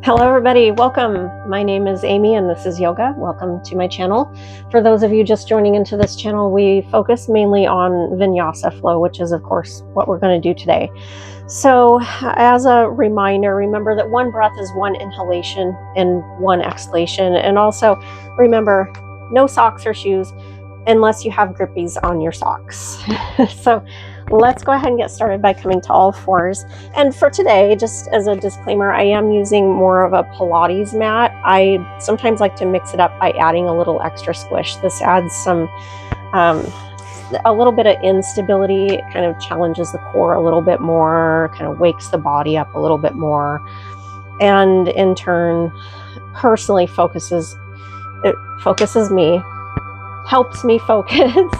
Hello everybody, welcome. My name is Amy and this is yoga. Welcome to my channel. For those of you just joining into this channel, we focus mainly on vinyasa flow, which is of course what we're going to do today. So as a reminder, remember that one breath is one inhalation and one exhalation. And also remember, no socks or shoes unless you have grippies on your socks. So let's go ahead and get started by coming to all fours. And for today, just as a disclaimer, I am using more of a Pilates mat. I sometimes like to mix it up by adding a little extra squish. This adds some a little bit of instability. It kind of challenges the core a little bit more, kind of wakes the body up a little bit more, and in turn personally focuses me, helps me focus.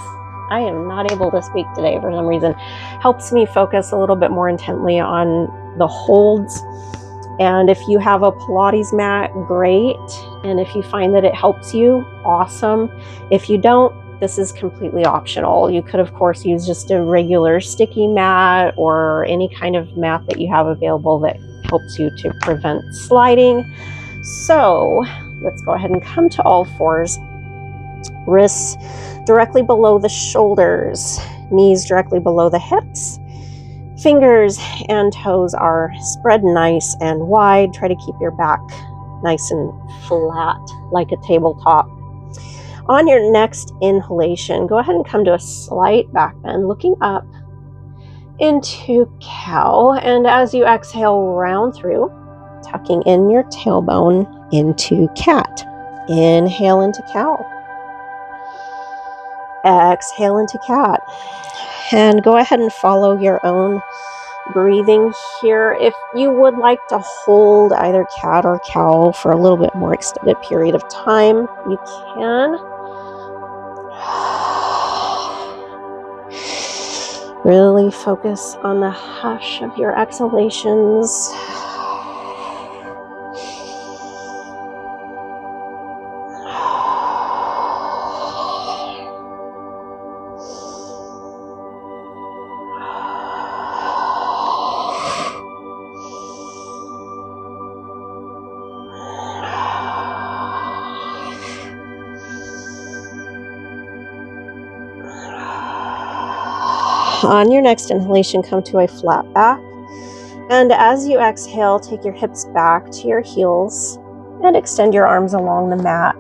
I am not able to speak today for some reason. Helps me focus a little bit more intently on the holds. And if you have a Pilates mat, great. And if you find that it helps you, awesome. If you don't, this is completely optional. You could, of course, use just a regular sticky mat or any kind of mat that you have available that helps you to prevent sliding. So let's go ahead and come to all fours. Wrists directly below the shoulders, knees directly below the hips. Fingers and toes are spread nice and wide. Try to keep your back nice and flat like a tabletop. On your next inhalation, go ahead and come to a slight back bend, looking up into cow. And as you exhale, round through, tucking in your tailbone into cat. Inhale into cow. Exhale into cat. And go ahead and follow your own breathing here. If you would like to hold either cat or cow for a little bit more extended period of time, you can. Really focus on the hush of your exhalations. On your next inhalation, come to a flat back. And as you exhale, take your hips back to your heels and extend your arms along the mat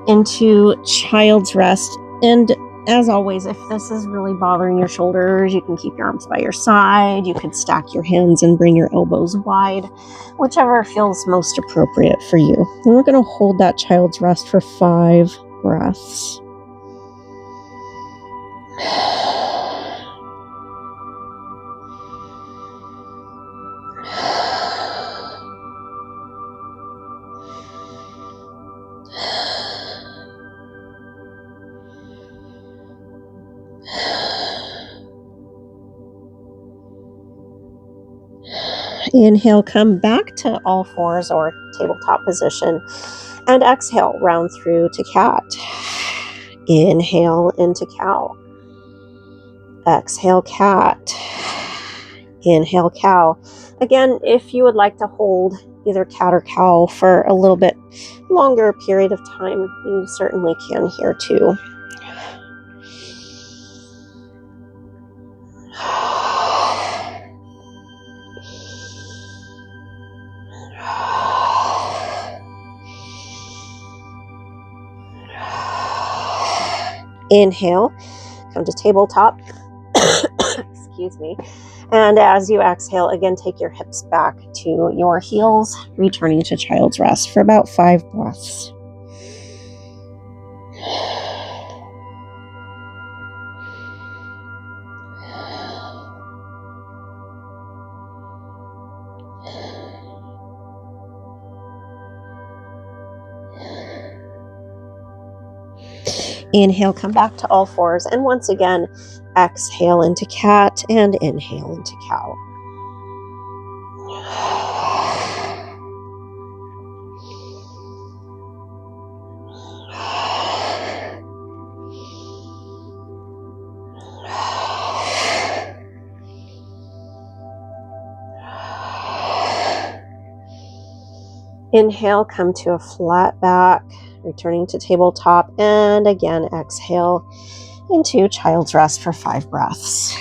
into child's rest. And as always, if this is really bothering your shoulders, you can keep your arms by your side. You could stack your hands and bring your elbows wide, whichever feels most appropriate for you. And we're going to hold that child's rest for 5 breaths. Inhale, come back to all fours or tabletop position. And exhale, round through to cat. Inhale into cow. Exhale, cat. Inhale, cow. Again, if you would like to hold either cat or cow for a little bit longer period of time, you certainly can here too. Inhale, come to tabletop. Excuse me. And as you exhale, again, take your hips back to your heels, returning to child's rest for about 5 breaths. Inhale, come back to all fours. And once again, exhale into cat and inhale into cow. Inhale, come to a flat back, returning to tabletop, and again, exhale into child's rest for 5 breaths.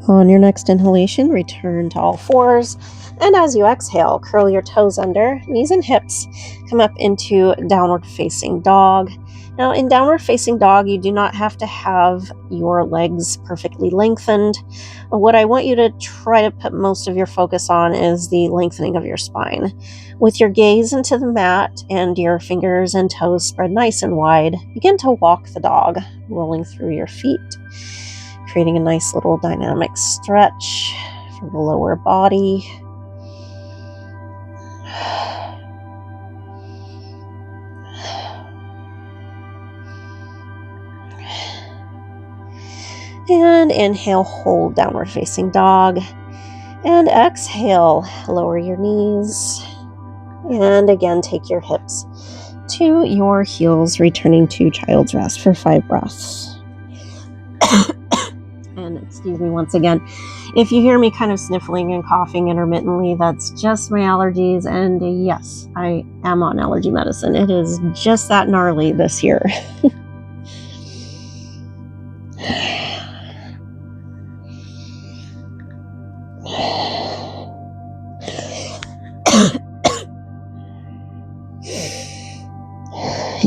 On your next inhalation, return to all fours. And as you exhale, curl your toes under, knees and hips. Come up into downward facing dog. Now, in downward facing dog, you do not have to have your legs perfectly lengthened. What I want you to try to put most of your focus on is the lengthening of your spine. With your gaze into the mat and your fingers and toes spread nice and wide, begin to walk the dog, rolling through your feet, creating a nice little dynamic stretch for the lower body. And inhale, hold downward facing dog. And exhale, lower your knees. And again, take your hips to your heels, returning to child's rest for 5 breaths. And excuse me once again, if you hear me kind of sniffling and coughing intermittently, that's just my allergies. And yes, I am on allergy medicine. It is just that gnarly this year.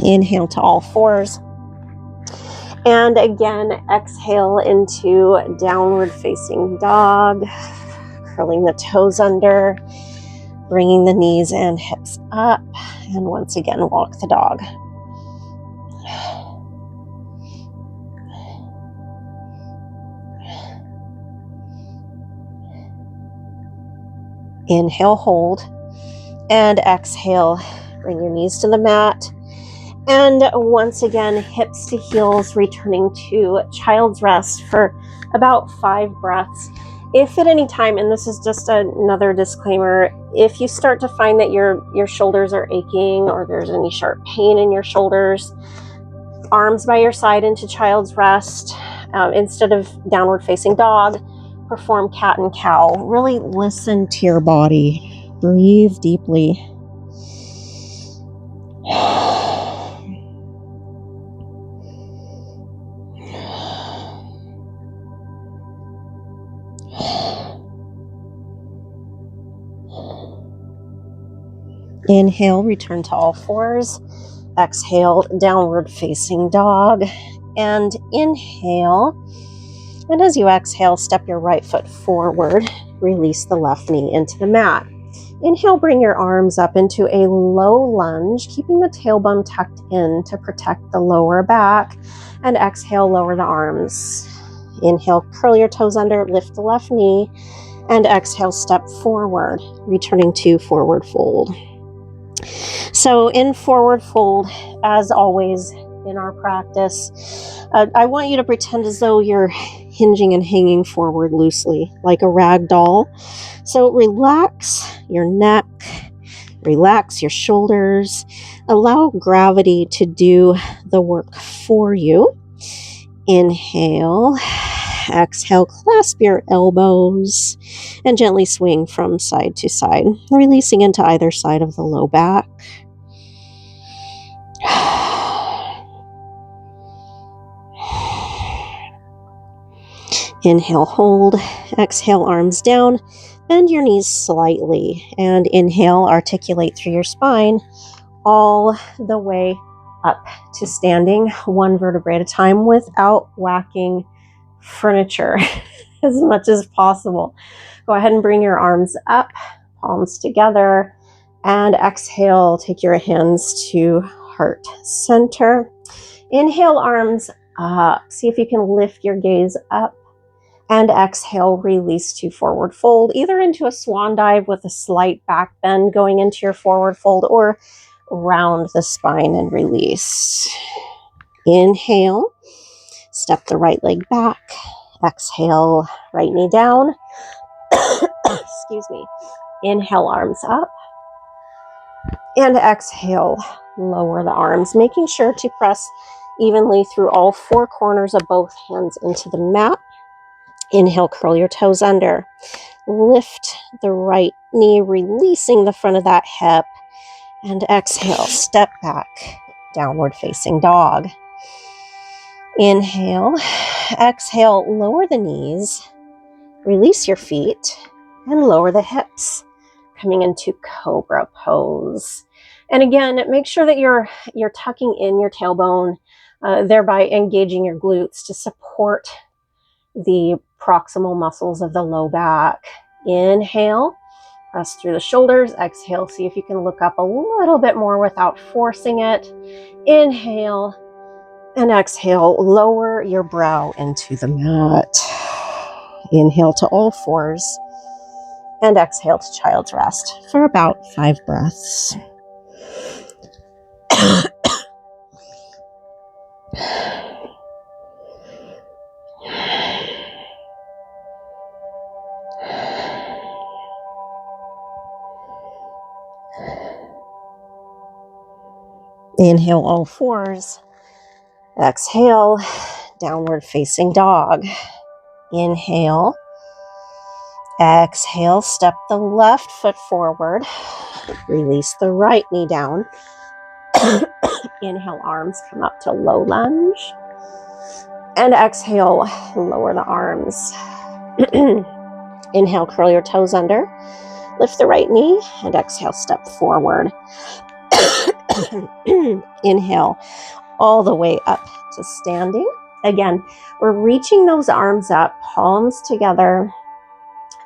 Inhale to all fours. And again, exhale into downward facing dog, curling the toes under, bringing the knees and hips up, and once again, walk the dog. Inhale, hold, and exhale, bring your knees to the mat. And once again, hips to heels, returning to child's rest for about 5 breaths. If at any time, and this is just another disclaimer, if you start to find that your shoulders are aching or there's any sharp pain in your shoulders, arms by your side into child's rest. Instead of downward facing dog, perform cat and cow. Really listen to your body. Breathe deeply. Inhale, return to all fours. Exhale, downward facing dog. And inhale. And as you exhale, step your right foot forward. Release the left knee into the mat. Inhale, bring your arms up into a low lunge, keeping the tailbone tucked in to protect the lower back. And exhale, lower the arms. Inhale, curl your toes under, lift the left knee. And exhale, step forward, returning to forward fold. So in forward fold, as always in our practice, I want you to pretend as though you're hinging and hanging forward loosely, like a rag doll. So relax your neck, relax your shoulders, allow gravity to do the work for you. Inhale, exhale, clasp your elbows and gently swing from side to side, releasing into either side of the low back. Inhale, hold. Exhale, arms down. Bend your knees slightly. And inhale, articulate through your spine all the way up to standing, 1 vertebrae at a time without whacking furniture as much as possible. Go ahead and bring your arms up, palms together, and exhale, take your hands to heart center. Inhale, arms up. See if you can lift your gaze up. And exhale, release to forward fold, either into a swan dive with a slight back bend going into your forward fold, or round the spine and release. Inhale, step the right leg back. Exhale, right knee down. Excuse me. Inhale, arms up. And exhale, lower the arms, making sure to press evenly through all four corners of both hands into the mat. Inhale, curl your toes under. Lift the right knee, releasing the front of that hip. And exhale, step back, downward facing dog. Inhale, exhale, lower the knees, release your feet, and lower the hips, coming into cobra pose. And again, make sure that you're tucking in your tailbone, thereby engaging your glutes to support the proximal muscles of the low back. Inhale, press through the shoulders. Exhale, see if you can look up a little bit more without forcing it. Inhale, and exhale, lower your brow into the mat. Inhale to all fours, and exhale to child's rest for about 5 breaths. Inhale, all fours. Exhale, downward facing dog. Inhale. Exhale, step the left foot forward. Release the right knee down. Inhale, arms come up to low lunge. And exhale, lower the arms. Inhale, curl your toes under. Lift the right knee, and exhale, step forward. Inhale, all the way up to standing. Again, we're reaching those arms up, palms together.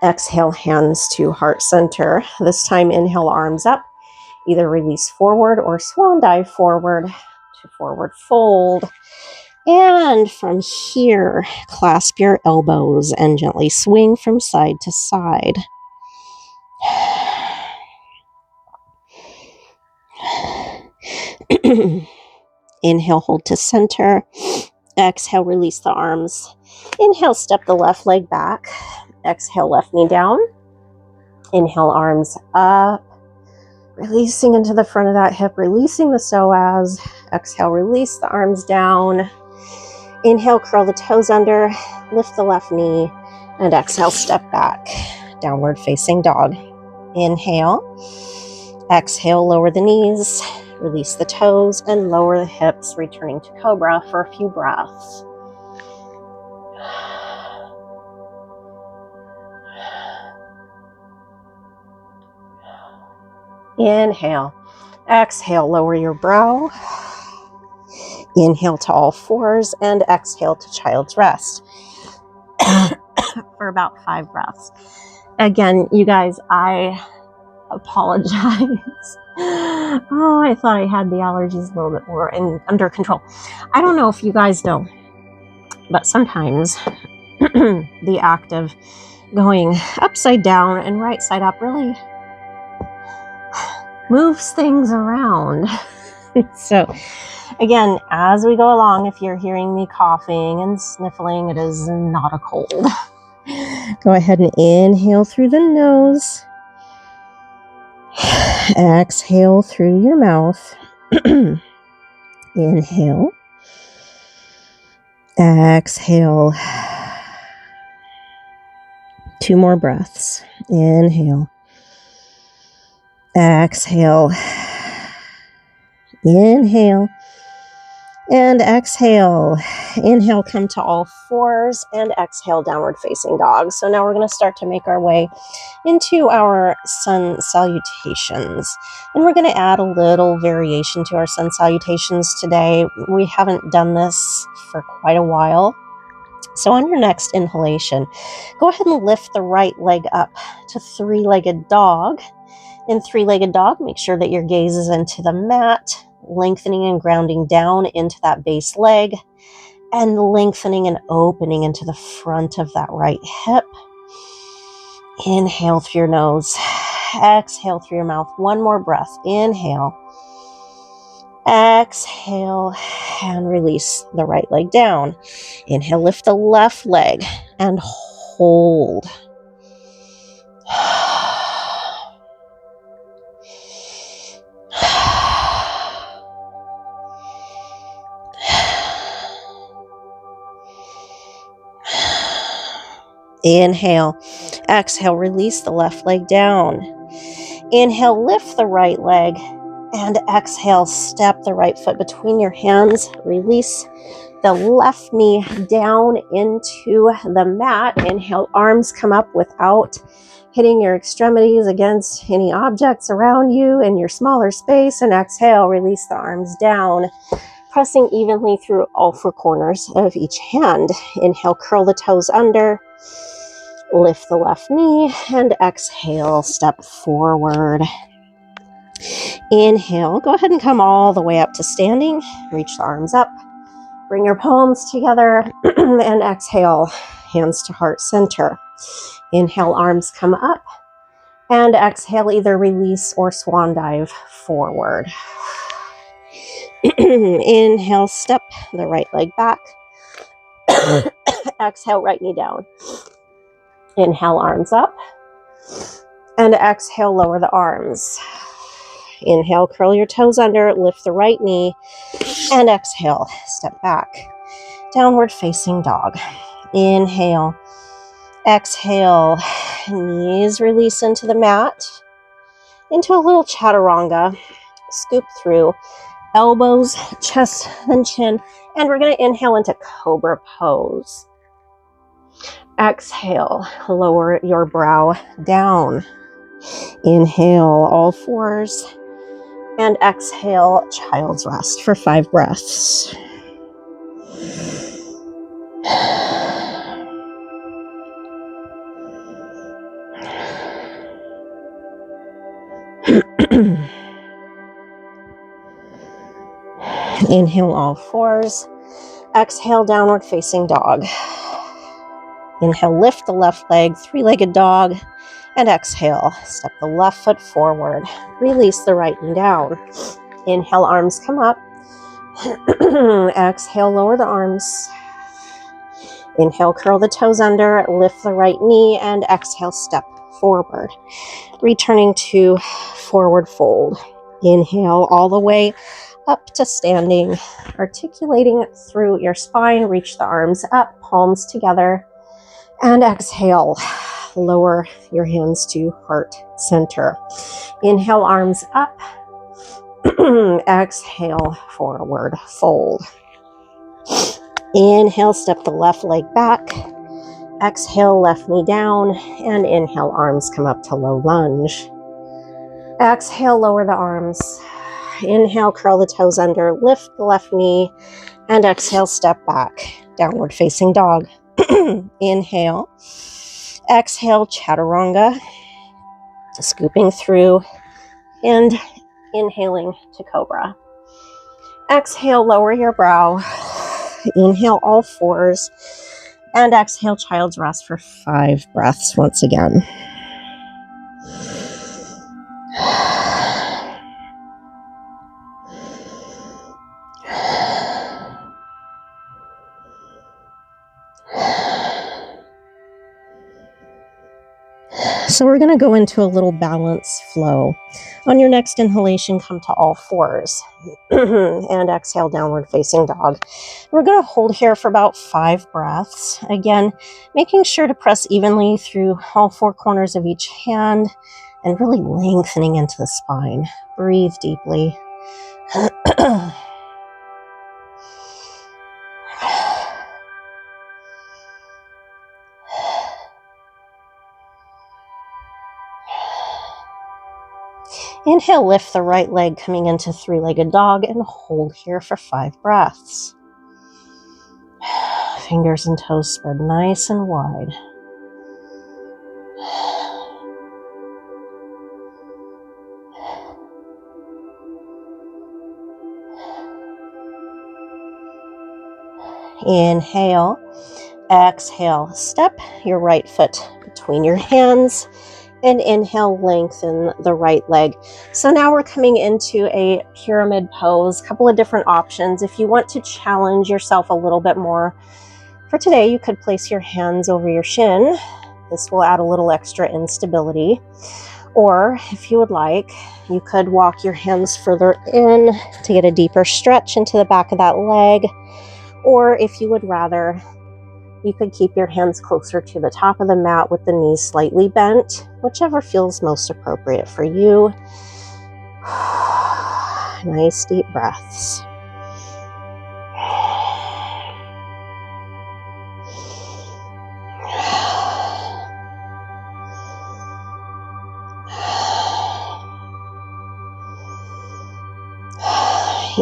Exhale, hands to heart center. This time, inhale, arms up. Either release forward or swan dive forward to forward fold. And from here, clasp your elbows and gently swing from side to side. Inhale, hold to center. Exhale, release the arms. Inhale, step the left leg back. Exhale, left knee down. Inhale, arms up. Releasing into the front of that hip, releasing the psoas. Exhale, release the arms down. Inhale, curl the toes under. Lift the left knee. And exhale, step back. Downward facing dog. Inhale. Exhale, lower the knees. Release the toes and lower the hips, returning to cobra for a few breaths. Inhale. Exhale, lower your brow. Inhale to all fours and exhale to child's rest for about 5 breaths. Again, you guys, I apologize. Oh, I thought I had the allergies a little bit more under control. I don't know if you guys know, but sometimes the act of going upside down and right side up really moves things around. So again, as we go along, if you're hearing me coughing and sniffling, it is not a cold. Go ahead and inhale through the nose. Exhale through your mouth. Inhale. Exhale. 2 more breaths. Inhale. Exhale. Inhale. And exhale. Inhale, come to all fours, and exhale, downward facing dog. So now we're going to start to make our way into our sun salutations. And we're going to add a little variation to our sun salutations today. We haven't done this for quite a while. So on your next inhalation, go ahead and lift the right leg up to 3-legged dog. In 3-legged dog, make sure that your gaze is into the mat, lengthening and grounding down into that base leg, and lengthening and opening into the front of that right hip. Inhale through your nose. Exhale through your mouth. 1 more breath. Inhale. Exhale and release the right leg down. Inhale, lift the left leg. and hold. Inhale. Exhale, release the left leg down. Inhale, lift the right leg. And exhale, step the right foot between your hands. Release the left knee down into the mat. Inhale, arms come up without hitting your extremities against any objects around you in your smaller space. And exhale, release the arms down, pressing evenly through all four corners of each hand. Inhale, curl the toes under. Lift the left knee and exhale, step forward. Inhale, go ahead and come all the way up to standing. Reach the arms up. Bring your palms together and exhale, hands to heart center. Inhale, arms come up and exhale, either release or swan dive forward. Inhale, step the right leg back. Exhale, right knee down. Inhale, arms up. And exhale, lower the arms. Inhale, curl your toes under, lift the right knee, and exhale, step back. Downward facing dog. Inhale, exhale, knees release into the mat, into a little chaturanga. Scoop through, elbows, chest, then chin, and we're going to inhale into cobra pose. Exhale, lower your brow down. Inhale, all fours. And exhale, child's rest for 5 breaths. Inhale, all fours. Exhale, downward facing dog. Inhale, lift the left leg, 3-legged dog. And exhale, step the left foot forward. Release the right knee down. Inhale, arms come up. Exhale, lower the arms. Inhale, curl the toes under, lift the right knee, and exhale, step forward. Returning to forward fold. Inhale, all the way up to standing, articulating through your spine. Reach the arms up, palms together, and exhale. Lower your hands to heart center. Inhale, arms up. Exhale, forward fold. Inhale, step the left leg back. Exhale, left knee down. And inhale, arms come up to low lunge. Exhale, lower the arms. Inhale, curl the toes under, lift the left knee. And exhale, step back. Downward facing dog. Inhale. Exhale, chaturanga, scooping through and inhaling to cobra. Exhale, lower your brow. Inhale, all fours. And exhale, child's rest for 5 breaths once again. So we're going to go into a little balance flow. On your next inhalation, come to all fours and exhale, downward facing dog. We're going to hold here for about 5 breaths. Again, making sure to press evenly through all 4 corners of each hand and really lengthening into the spine. Breathe deeply. Inhale, lift the right leg coming into 3-legged dog and hold here for 5 breaths. Fingers and toes spread nice and wide. Inhale, exhale, step your right foot between your hands. And inhale, lengthen the right leg. So now we're coming into a pyramid pose, a couple of different options. If you want to challenge yourself a little bit more, For today, you could place your hands over your shin. This will add a little extra instability. Or if you would like, you could walk your hands further in to get a deeper stretch into the back of that leg. Or if you would rather, you could keep your hands closer to the top of the mat with the knees slightly bent, whichever feels most appropriate for you. Nice deep breaths.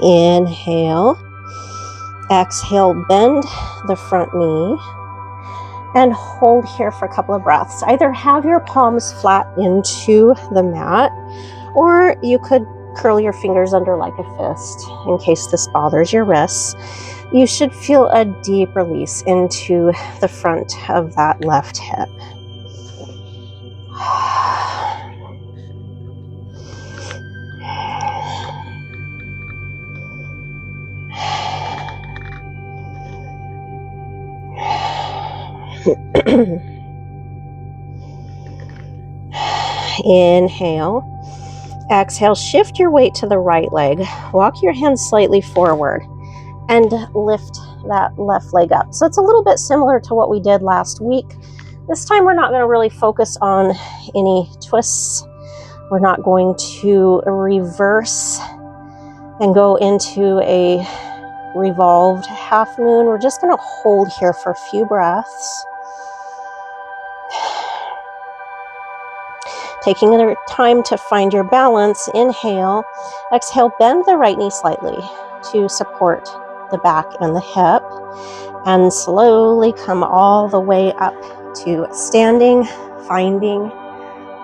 Inhale. Exhale, bend the front knee and hold here for a couple of breaths. Either have your palms flat into the mat, or you could curl your fingers under like a fist in case this bothers your wrists. You should feel a deep release into the front of that left hip. Inhale. Exhale, shift your weight to the right leg. Walk your hands slightly forward and lift that left leg up. So it's a little bit similar to what we did last week. This time we're not going to really focus on any twists. We're not going to reverse and go into a revolved half moon. We're just going to hold here for a few breaths. Taking the time to find your balance, inhale. Exhale, bend the right knee slightly to support the back and the hip. And slowly come all the way up to standing, finding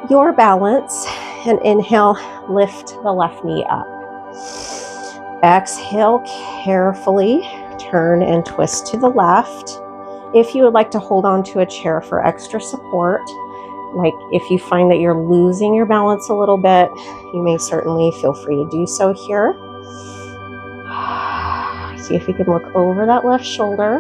your balance. And inhale, lift the left knee up. Exhale, carefully turn and twist to the left. If you would like to hold on to a chair for extra support, like if you find that you're losing your balance a little bit, you may certainly feel free to do so here. See if you can look over that left shoulder.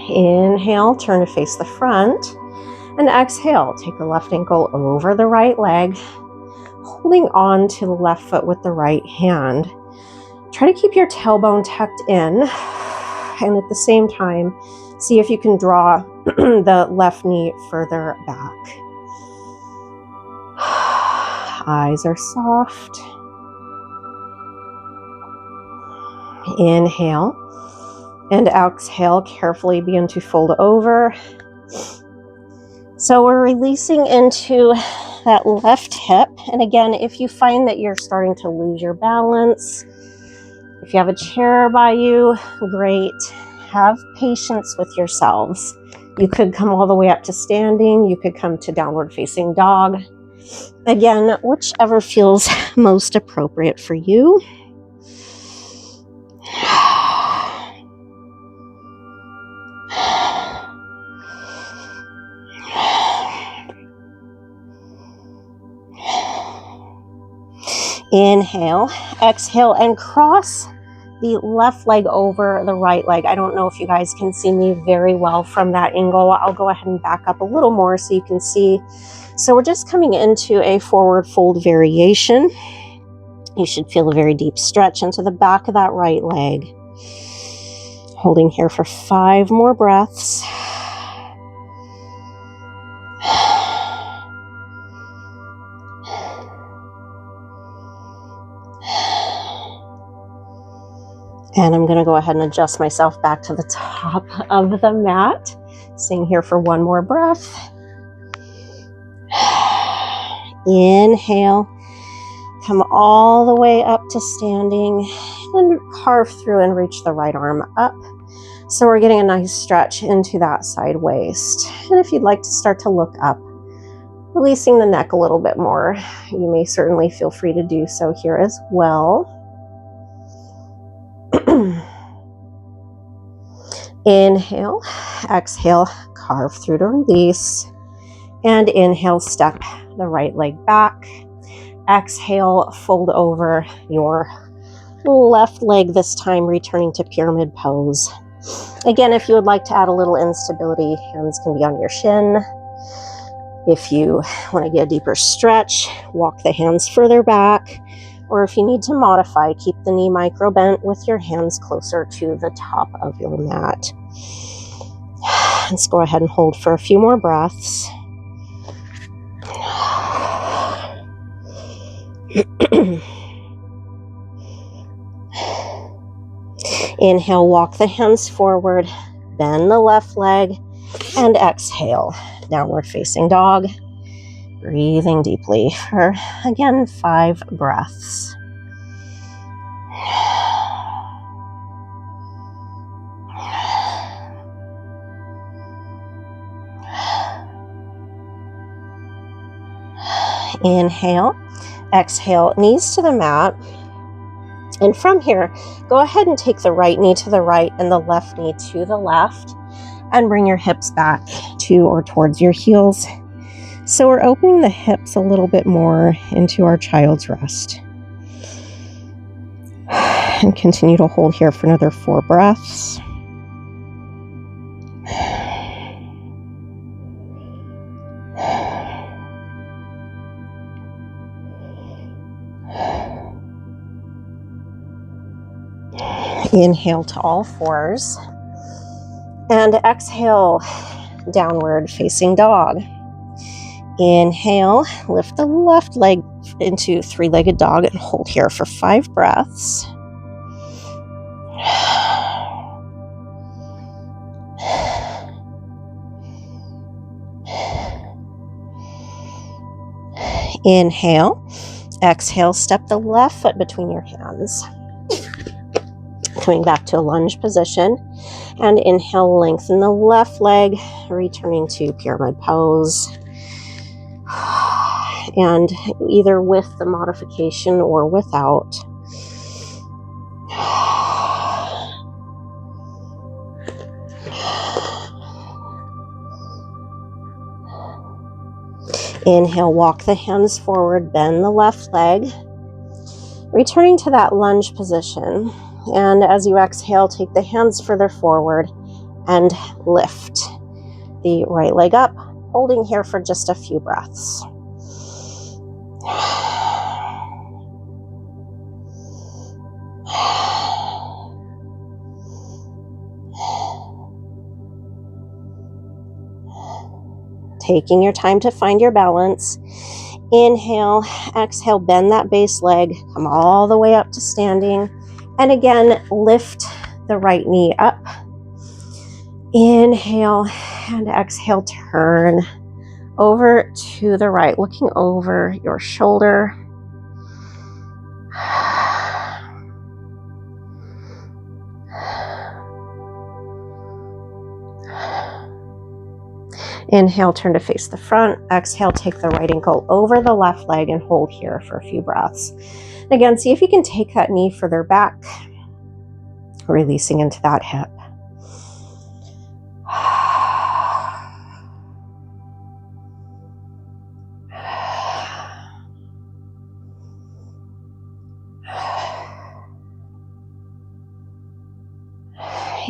Inhale, turn to face the front. And exhale, take the left ankle over the right leg, holding on to the left foot with the right hand. Try to keep your tailbone tucked in, and at the same time, see if you can draw the left knee further back. Eyes are soft. Inhale, and exhale, carefully begin to fold over. So we're releasing into that left hip. And again, if you find that you're starting to lose your balance, if you have a chair by you, great. Have patience with yourselves. You could come all the way up to standing. You could come to downward facing dog. Again, whichever feels most appropriate for you. Inhale, exhale, and cross the left leg over the right leg. I don't know if you guys can see me very well from that angle. I'll go ahead and back up a little more so you can see. So we're just coming into a forward fold variation. You should feel a very deep stretch into the back of that right leg. Holding here for 5 more breaths. And I'm going to go ahead and adjust myself back to the top of the mat. Staying here for 1 more breath. Inhale. Come all the way up to standing and carve through and reach the right arm up. So we're getting a nice stretch into that side waist. And if you'd like to start to look up, releasing the neck a little bit more, you may certainly feel free to do so here as well. Inhale, exhale, carve through to release. And inhale, step the right leg back. Exhale, fold over your left leg, this time returning to pyramid pose. Again, if you would like to add a little instability, hands can be on your shin. If you want to get a deeper stretch, walk the hands further back. Or if you need to modify, keep the knee micro bent with your hands closer to the top of your mat. Let's go ahead and hold for a few more breaths. Inhale, walk the hands forward, bend the left leg, and exhale, downward facing dog. Breathing deeply for, again, 5 breaths. Inhale, exhale, knees to the mat. And from here, go ahead and take the right knee to the right and the left knee to the left, and bring your hips back to or towards your heels. So we're opening the hips a little bit more into our child's rest. And continue to hold here for another 4 breaths. Inhale to all fours. And exhale, downward facing dog. Inhale, lift the left leg into 3-legged dog and hold here for 5 breaths. Inhale, exhale, step the left foot between your hands. Coming back to a lunge position. And inhale, lengthen the left leg, returning to pyramid pose. And either with the modification or without. Inhale, walk the hands forward, bend the left leg, returning to that lunge position. And as you exhale, take the hands further forward and lift the right leg up, holding here for just a few breaths. Taking your time to find your balance. Inhale, exhale, bend that base leg, come all the way up to standing. And again, lift the right knee up. Inhale and exhale, turn over to the right, looking over your shoulder. Inhale, turn to face the front. Exhale, take the right ankle over the left leg and hold here for a few breaths. Again, see if you can take that knee further back, releasing into that hip.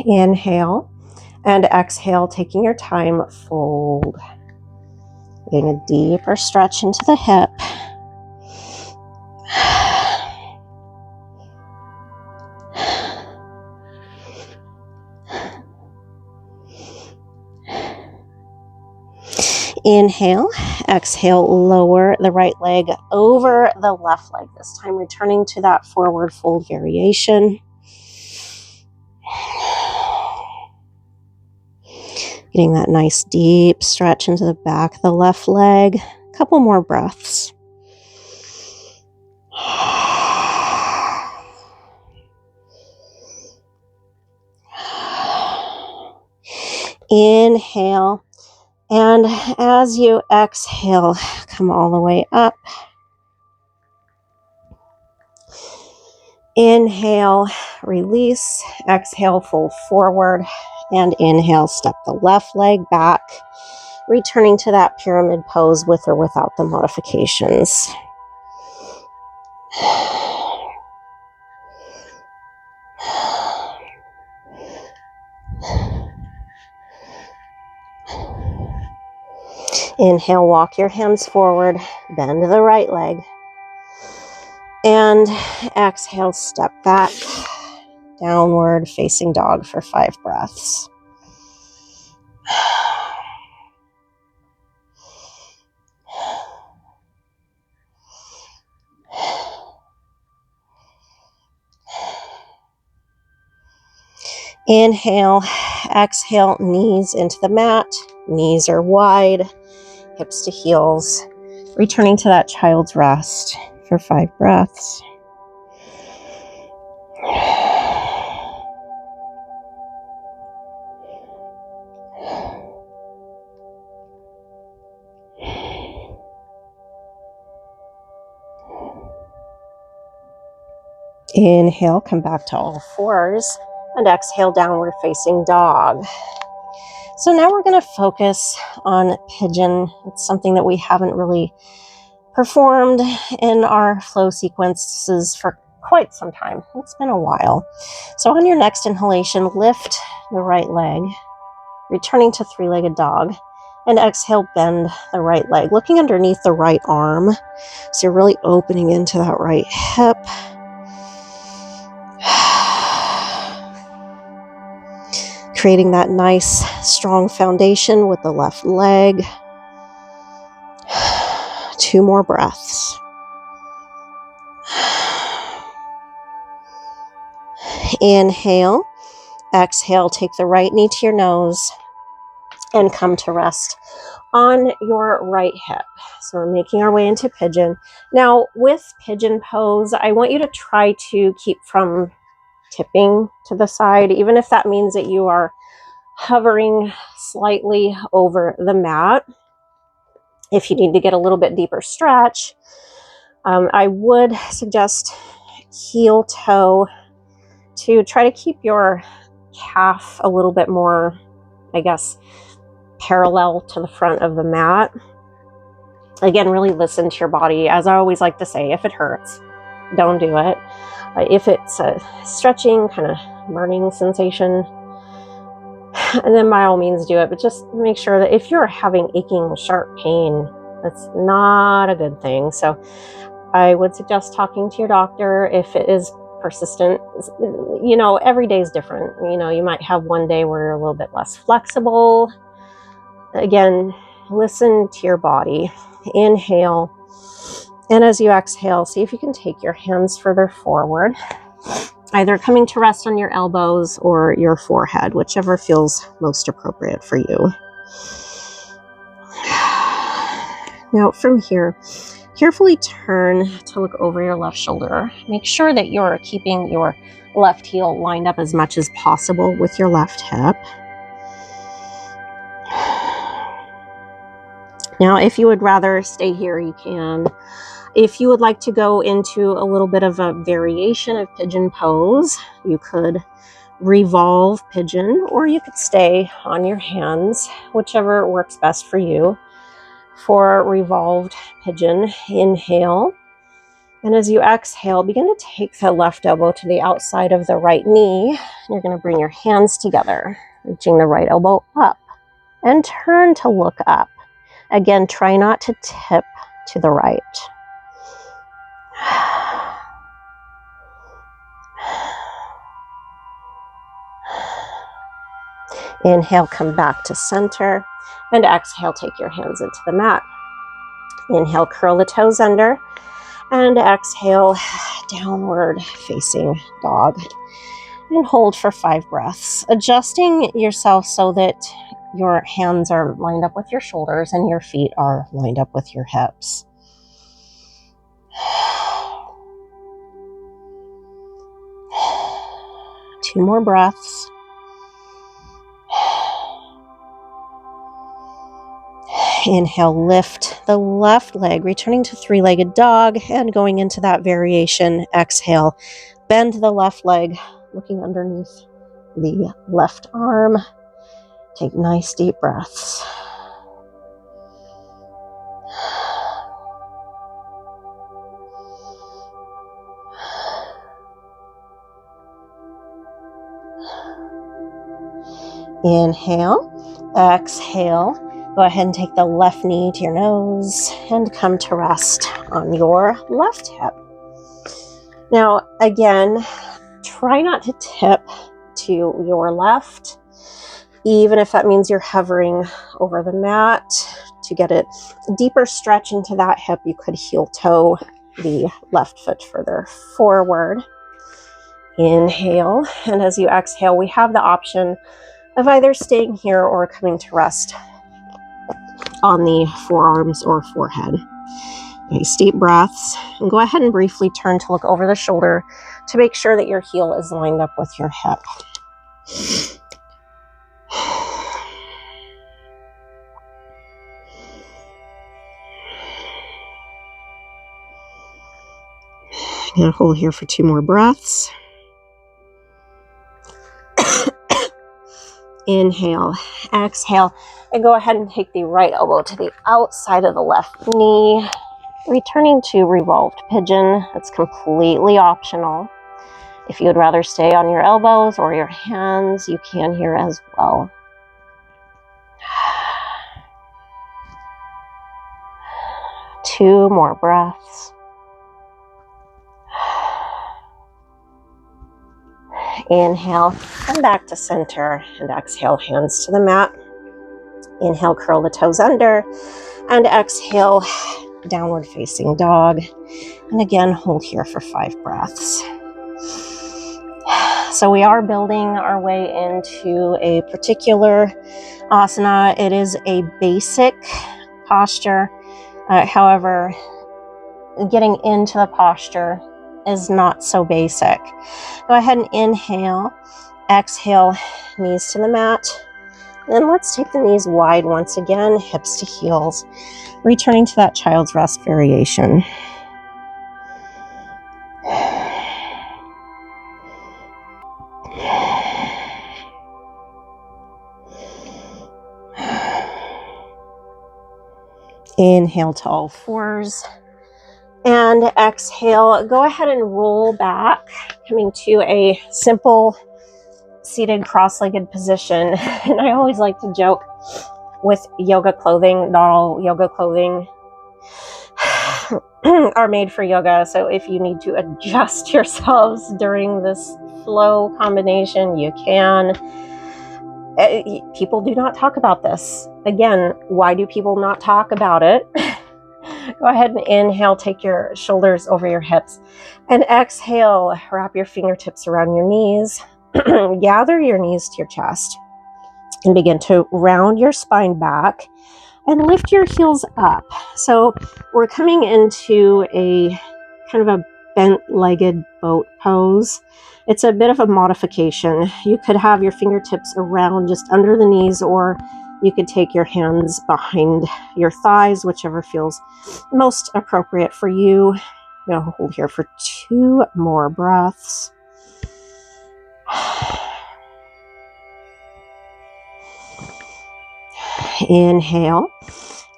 Inhale and exhale, taking your time, fold. Getting a deeper stretch into the hip. Inhale, exhale, lower the right leg over the left leg, this time returning to that forward fold variation. Getting that nice deep stretch into the back of the left leg. A couple more breaths. Inhale. And as you exhale, come all the way up. Inhale, release. Exhale, fold forward. And inhale, step the left leg back, returning to that pyramid pose with or without the modifications. Inhale, walk your hands forward, bend the right leg. And exhale, step back, downward facing dog for 5 breaths. Inhale, exhale, knees into the mat. Knees are wide, hips to heels. Returning to that child's rest for 5 breaths. Inhale, come back to all fours, and exhale, downward facing dog. So now we're going to focus on pigeon. It's something that we haven't really performed in our flow sequences for quite some time. It's been a while. So on your next inhalation, lift the right leg, returning to 3-legged dog, and exhale, bend the right leg, looking underneath the right arm. So you're really opening into that right hip. Creating that nice, strong foundation with the left leg. 2 more breaths. Inhale. Exhale, take the right knee to your nose and come to rest on your right hip. So we're making our way into pigeon. Now with pigeon pose, I want you to try to keep from tipping to the side, even if that means that you are hovering slightly over the mat. If you need to get a little bit deeper stretch, I would suggest heel toe to try to keep your calf a little bit more, I guess, parallel to the front of the mat. Again, really listen to your body. As I always like to say, if it hurts, don't do it. If it's a stretching, kind of burning sensation, and then by all means do it. But just make sure that if you're having aching, sharp pain, that's not a good thing. So I would suggest talking to your doctor if it is persistent. You know, every day is different. You know, you might have one day where you're a little bit less flexible. Again, listen to your body. Inhale. And as you exhale, see if you can take your hands further forward, either coming to rest on your elbows or your forehead, whichever feels most appropriate for you. Now from here, carefully turn to look over your left shoulder. Make sure that you're keeping your left heel lined up as much as possible with your left hip. Now, if you would rather stay here, you can. If you would like to go into a little bit of a variation of pigeon pose, you could revolve pigeon, or you could stay on your hands, whichever works best for you. For revolved pigeon, inhale. And as you exhale, begin to take the left elbow to the outside of the right knee. You're going to bring your hands together, reaching the right elbow up, and turn to look up. Again, try not to tip to the right. Inhale, come back to center, and exhale, take your hands into the mat. Inhale, curl the toes under, and exhale, downward facing dog. And hold for 5 breaths, adjusting yourself so that your hands are lined up with your shoulders and your feet are lined up with your hips. Two more breaths. Inhale, lift the left leg, returning to 3-legged dog and going into that variation. Exhale, bend the left leg, looking underneath the left arm. Take nice deep breaths. Inhale, exhale. Go ahead and take the left knee to your nose and come to rest on your left hip. Now, again, try not to tip to your left, even if that means you're hovering over the mat. To get a deeper stretch into that hip, you could heel toe the left foot further forward. Inhale, and as you exhale, we have the option of either staying here or coming to rest on the forearms or forehead. Nice deep breaths, and go ahead and briefly turn to look over the shoulder to make sure that your heel is lined up with your hip. I'm going to hold here for 2 more breaths. Inhale, exhale, and go ahead and take the right elbow to the outside of the left knee, returning to revolved pigeon. It's completely optional. If you would rather stay on your elbows or your hands, you can here as well. Two more breaths. Inhale, come back to center, and exhale, hands to the mat. Inhale, curl the toes under, and exhale, downward facing dog. And again, hold here for 5 breaths. So we are building our way into a particular asana. It is a basic posture. However, getting into the posture is not so basic. Go ahead and inhale, exhale, knees to the mat. Then let's take the knees wide once again, hips to heels, returning to that child's rest variation. Inhale to all fours. And exhale, go ahead and roll back, coming to a simple seated cross-legged position. And I always like to joke with yoga clothing, not all yoga clothing are made for yoga. So if you need to adjust yourselves during this flow combination, you can. People do not talk about this. Again, why do people not talk about it? Go ahead and inhale, take your shoulders over your hips, and exhale, wrap your fingertips around your knees, gather your knees to your chest, and begin to round your spine back and lift your heels up. So we're coming into a kind of a bent-legged boat pose. It's a bit of a modification. You could have your fingertips around just under the knees, or you could take your hands behind your thighs, whichever feels most appropriate for you. I'm going to hold here for 2 more breaths. Inhale,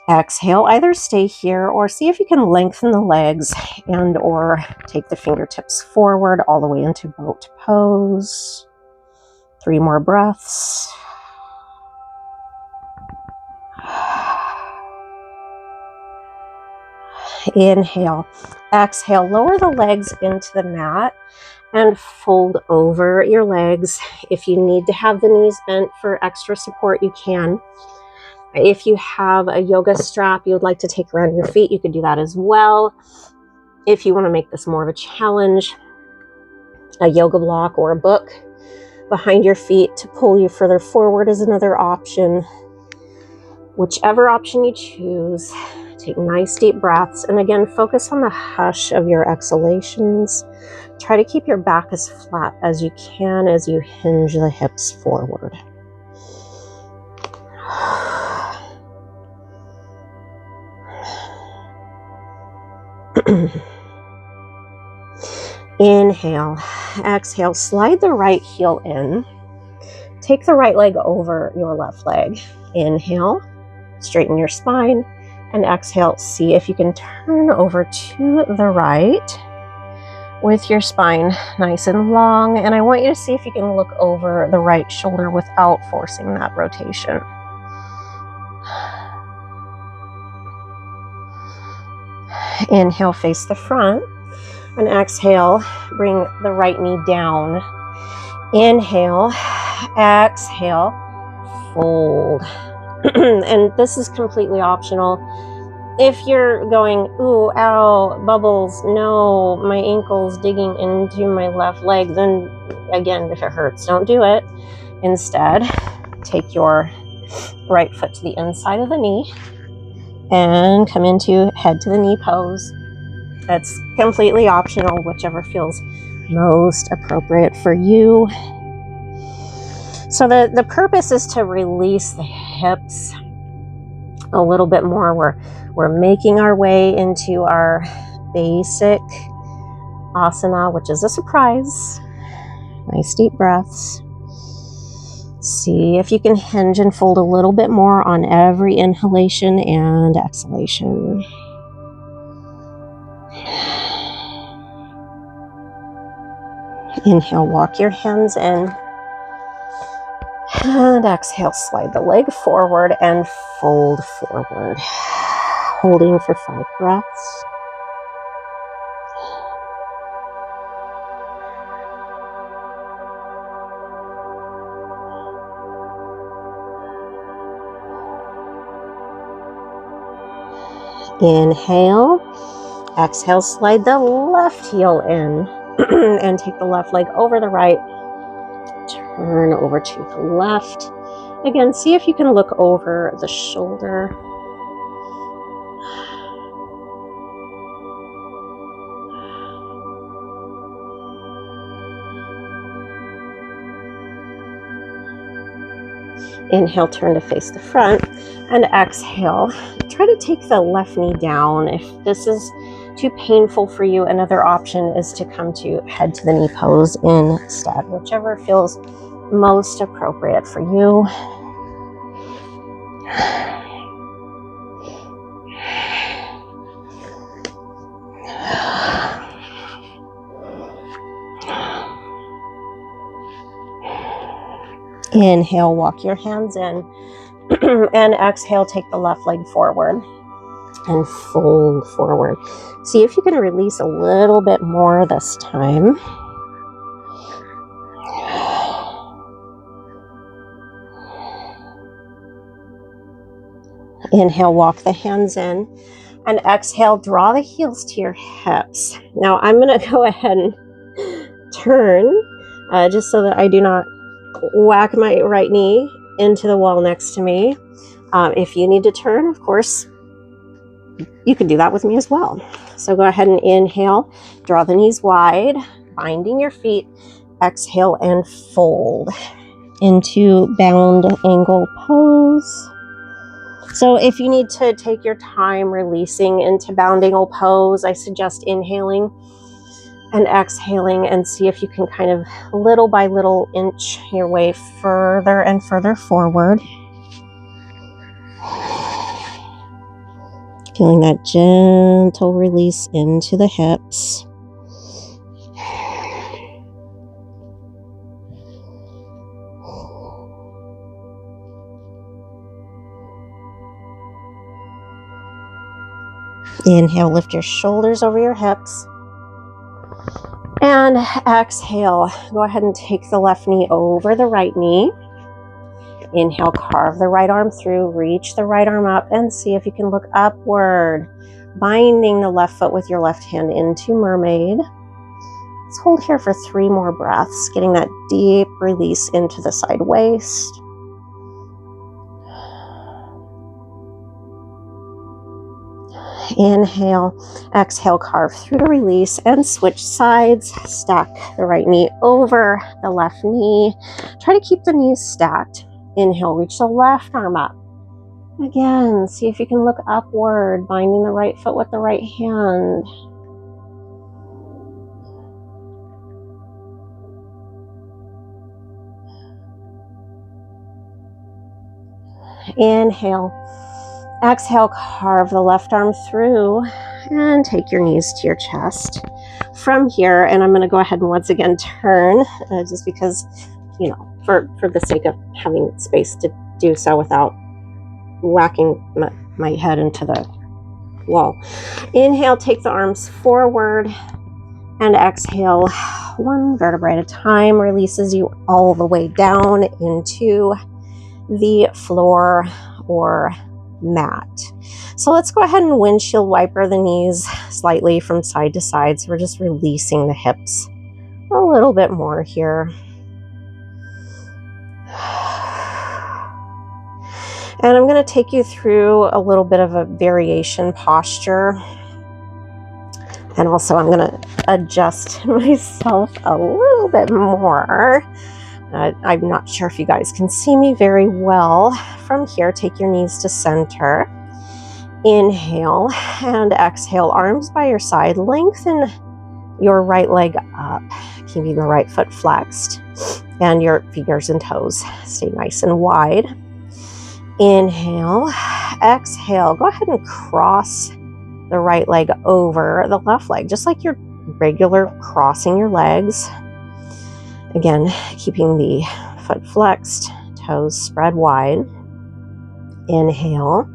exhale, either stay here or see if you can lengthen the legs and or take the fingertips forward all the way into boat pose. 3 more breaths. Inhale, exhale, lower the legs into the mat and fold over your legs. If you need to have the knees bent for extra support, you can. If you have a yoga strap you would like to take around your feet, you could do that as well. If you want to make this more of a challenge, a yoga block or a book behind your feet to pull you further forward is another option. Whichever option you choose, take nice deep breaths, and again, focus on the hush of your exhalations. Try to keep your back as flat as you can as you hinge the hips forward. Inhale, exhale, slide the right heel in. take the right leg over your left leg. Inhale, straighten your spine, and exhale. See if you can turn over to the right with your spine nice and long. And I want you to see if you can look over the right shoulder without forcing that rotation. Inhale, face the front, and exhale, bring the right knee down. Inhale, exhale, fold. And this is completely optional. If you're going, ooh, ow, bubbles, no, my ankle's digging into my left leg, then again, if it hurts, don't do it. Instead, take your right foot to the inside of the knee and come into head to the knee pose. That's completely optional, whichever feels most appropriate for you. So the purpose is to release the hips a little bit more. We're making our way into our basic asana, which is a surprise. Nice deep breaths. See if you can hinge and fold a little bit more on every inhalation and exhalation. Inhale, walk your hands in. And exhale, slide the leg forward and fold forward. Holding for 5 breaths. Inhale. Exhale, slide the left heel in and take the left leg over the right. Turn over to the left. Again, see if you can look over the shoulder. Inhale, turn to face the front, and exhale. Try to take the left knee down. If this is too painful for you, another option is to come to head to the knee pose instead, whichever feels most appropriate for you. Inhale, walk your hands in, and exhale, take the left leg forward and fold forward. See if you can release a little bit more this time. Inhale, walk the hands in, and exhale, draw the heels to your hips. Now I'm going to go ahead and turn just so that I do not whack my right knee into the wall next to me. If you need to turn, of course, you can do that with me as well. So go ahead and inhale, draw the knees wide, binding your feet, exhale and fold into bound angle pose. So if you need to take your time releasing into bound angle pose, I suggest inhaling and exhaling and see if you can kind of little by little inch your way further and further forward. Feeling that gentle release into the hips. Inhale, lift your shoulders over your hips. And exhale, go ahead and take the left knee over the right knee. Inhale, carve the right arm through, reach the right arm up, and see if you can look upward, binding the left foot with your left hand into mermaid. Let's hold here for 3 more breaths, getting that deep release into the side waist. Inhale, exhale, carve through to release and switch sides. Stack the right knee over the left knee. Try to keep the knees stacked. Inhale, reach the left arm up. Again, see if you can look upward, binding the right foot with the right hand. Inhale. Exhale, carve the left arm through and take your knees to your chest. From here, and I'm going to go ahead and once again turn, just because, you know, for the sake of having space to do so without whacking my head into the wall. Inhale, take the arms forward, and exhale, one vertebrae at a time, releases you all the way down into the floor or mat. So let's go ahead and windshield wiper the knees slightly from side to side. So we're just releasing the hips a little bit more here. And I'm going to take you through a little bit of a variation posture. And also I'm going to adjust myself a little bit more. I'm not sure if you guys can see me very well. From here, take your knees to center. Inhale and exhale, arms by your side. Lengthen your right leg up, keeping the right foot flexed. And your fingers and toes stay nice and wide. Inhale, exhale. Go ahead and cross the right leg over the left leg, just like you're regular crossing your legs. Again, keeping the foot flexed, toes spread wide. Inhale,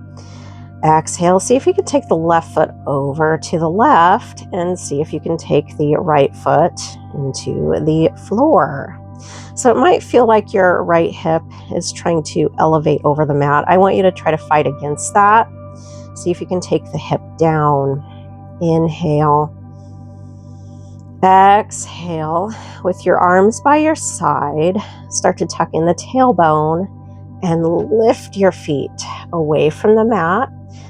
exhale. See if you can take the left foot over to the left and see if you can take the right foot into the floor. So it might feel like your right hip is trying to elevate over the mat. I want you to try to fight against that. See if you can take the hip down. Inhale. Exhale. With your arms by your side, start to tuck in the tailbone and lift your feet away from the mat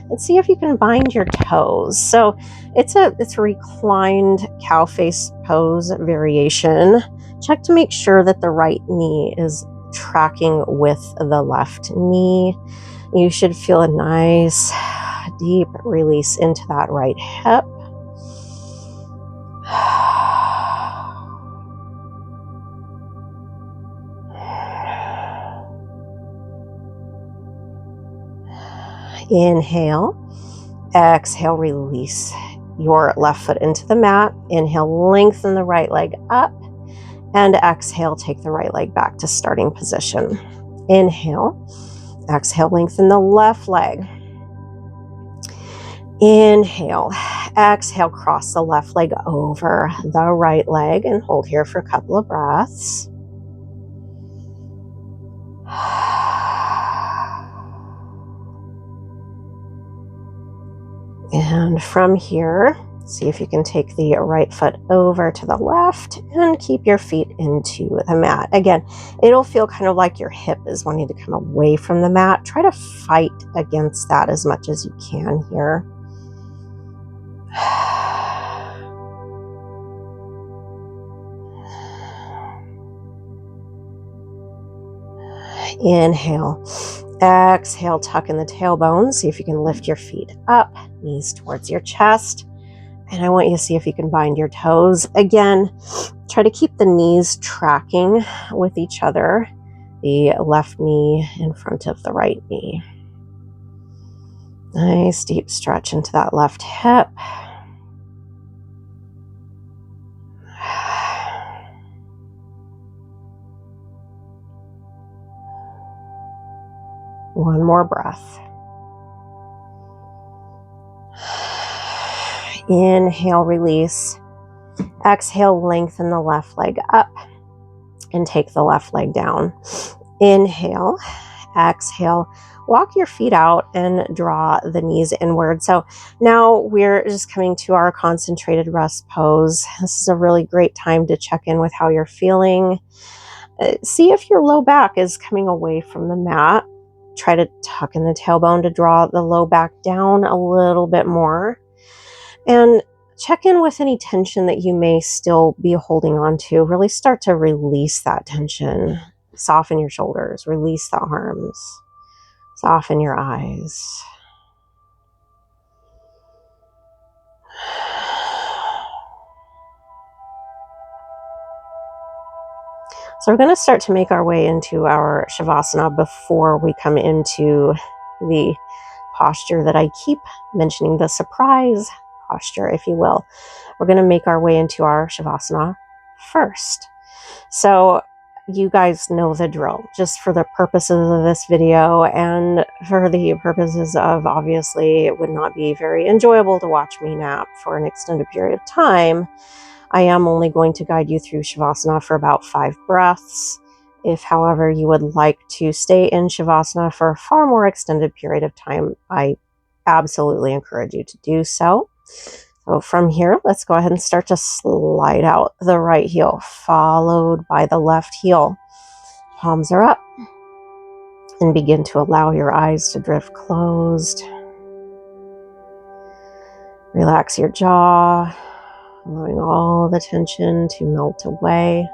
and see if you can bind your toes. So it's a reclined cow face pose variation. Check to make sure that the right knee is tracking with the left knee. You should feel a nice deep release into that right hip. Inhale, exhale, release your left foot into the mat. Inhale, lengthen the right leg up, and exhale, take the right leg back to starting position. Inhale, exhale, lengthen the left leg. Inhale, exhale, cross the left leg over the right leg and hold here for a couple of breaths. And from here, see if you can take the right foot over to the left and keep your feet into the mat. Again, it'll feel kind of like your hip is wanting to come away from the mat. Try to fight against that as much as you can here. Inhale. Exhale, tuck in the tailbone. See if you can lift your feet up, knees towards your chest. And I want you to see if you can bind your toes. Again, try to keep the knees tracking with each other. The left knee in front of the right knee. Nice deep stretch into that left hip. One more breath. Inhale, release. Exhale, lengthen the left leg up and take the left leg down. Inhale, exhale, walk your feet out and draw the knees inward. So now we're just coming to our concentrated rest pose. This is a really great time to check in with how you're feeling. See if your low back is coming away from the mat. Try to tuck in the tailbone to draw the low back down a little bit more. And check in with any tension that you may still be holding on to. Really start to release that tension. Soften your shoulders, release the arms, soften your eyes. So we're going to start to make our way into our Shavasana before we come into the posture that I keep mentioning, the surprise posture, if you will. We're going to make our way into our Shavasana first. So you guys know the drill. Just for the purposes of this video and for the purposes of, obviously, it would not be very enjoyable to watch me nap for an extended period of time. I am only going to guide you through Shavasana for about 5 breaths. If, however, you would like to stay in Shavasana for a far more extended period of time, I absolutely encourage you to do so. So from here, let's go ahead and start to slide out the right heel, followed by the left heel. Palms are up, and begin to allow your eyes to drift closed. Relax your jaw, allowing all the tension to melt away.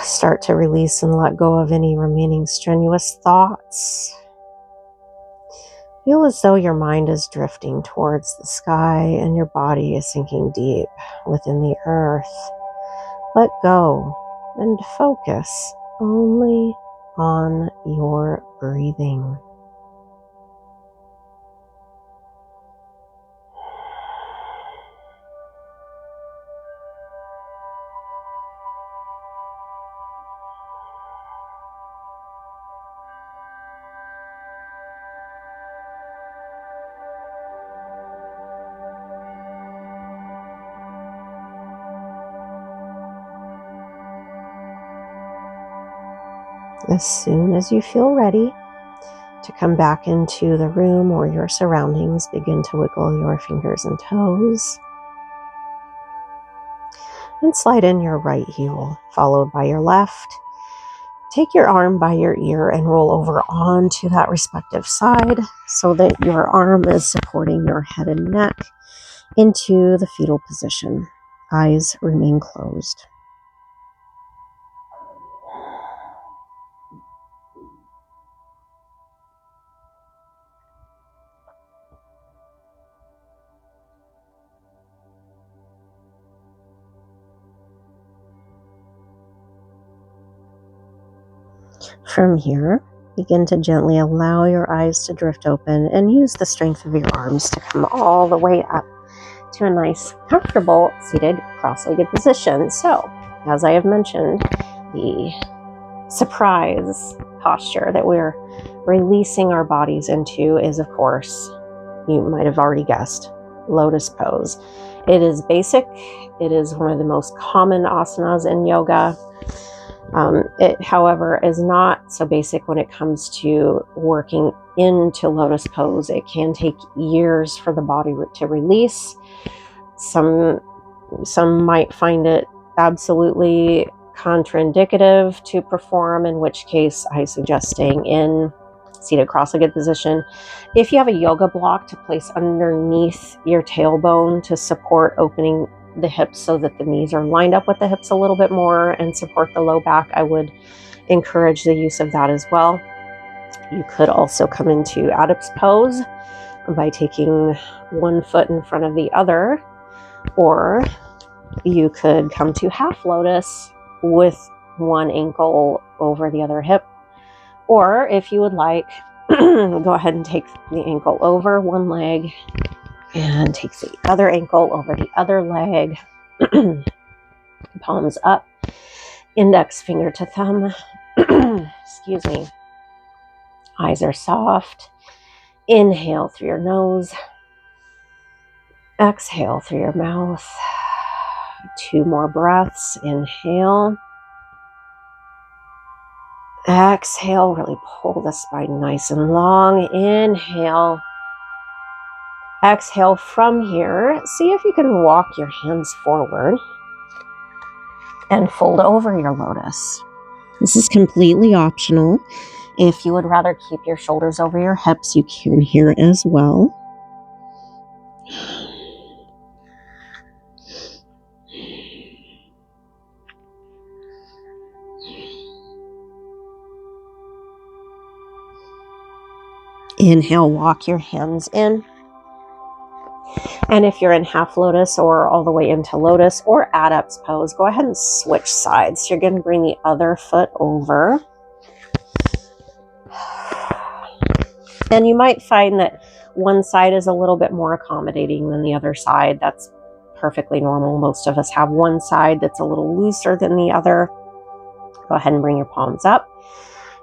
Start to release and let go of any remaining strenuous thoughts. Feel as though your mind is drifting towards the sky and your body is sinking deep within the earth. Let go and focus only on your breathing. As soon as you feel ready to come back into the room or your surroundings, begin to wiggle your fingers and toes. And slide in your right heel, followed by your left. Take your arm by your ear and roll over onto that respective side so that your arm is supporting your head and neck into the fetal position. Eyes remain closed. From here, begin to gently allow your eyes to drift open and use the strength of your arms to come all the way up to a nice, comfortable, seated, cross-legged position. So, as I have mentioned, the surprise posture that we're releasing our bodies into is, of course, you might have already guessed, lotus pose. It is basic. It is one of the most common asanas in yoga. It, however, is not so basic when it comes to working into lotus pose. It can take years for the body to release. Some might find it absolutely contraindicative to perform, in which case I suggest staying in seated cross-legged position. If you have a yoga block to place underneath your tailbone to support opening the hips so that the knees are lined up with the hips a little bit more and support the low back, I would encourage the use of that as well. You could also come into adepts pose by taking one foot in front of the other, or you could come to half lotus with one ankle over the other hip. Or if you would like, go ahead and take the ankle over one leg and take the other ankle over the other leg. Palms up, index finger to thumb. Excuse me. Eyes are soft. Inhale through your nose. Exhale through your mouth. 2 more breaths. Inhale. Exhale, really pull the spine nice and long. Inhale. Exhale from here. See if you can walk your hands forward and fold over your lotus. This is completely optional. If you would rather keep your shoulders over your hips, you can here as well. Inhale, walk your hands in. And if you're in half lotus or all the way into lotus or adept's pose, go ahead and switch sides. You're going to bring the other foot over. And you might find that one side is a little bit more accommodating than the other side. That's perfectly normal. Most of us have one side that's a little looser than the other. Go ahead and bring your palms up.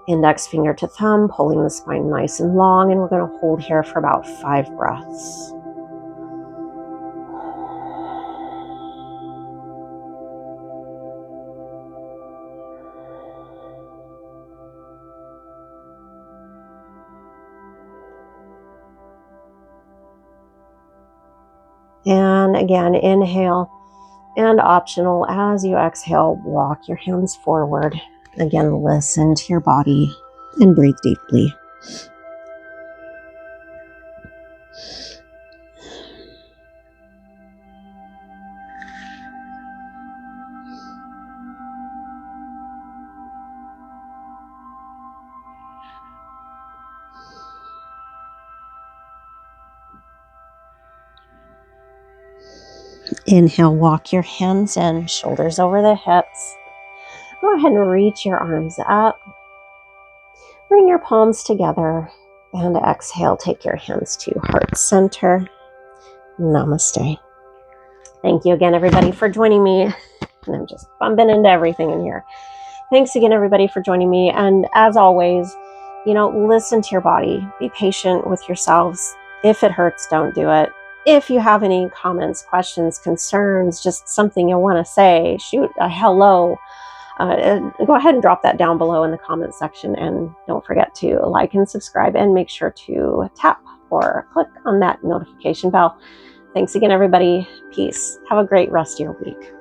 Index finger to thumb, pulling the spine nice and long. And we're going to hold here for about 5 breaths. And again, inhale, and optional as you exhale, walk your hands forward. Again, listen to your body and breathe deeply. Inhale, walk your hands in, shoulders over the hips. Go ahead and reach your arms up. Bring your palms together and exhale. Take your hands to heart center. Namaste. Thank you again, everybody, for joining me. And I'm just bumping into everything in here. Thanks again, everybody, for joining me. And as always, listen to your body. Be patient with yourselves. If it hurts, don't do it. If you have any comments, questions, concerns, just something you want to say, shoot a hello. Go ahead and drop that down below in the comment section. And don't forget to like and subscribe, and make sure to tap or click on that notification bell. Thanks again, everybody. Peace. Have a great rest of your week.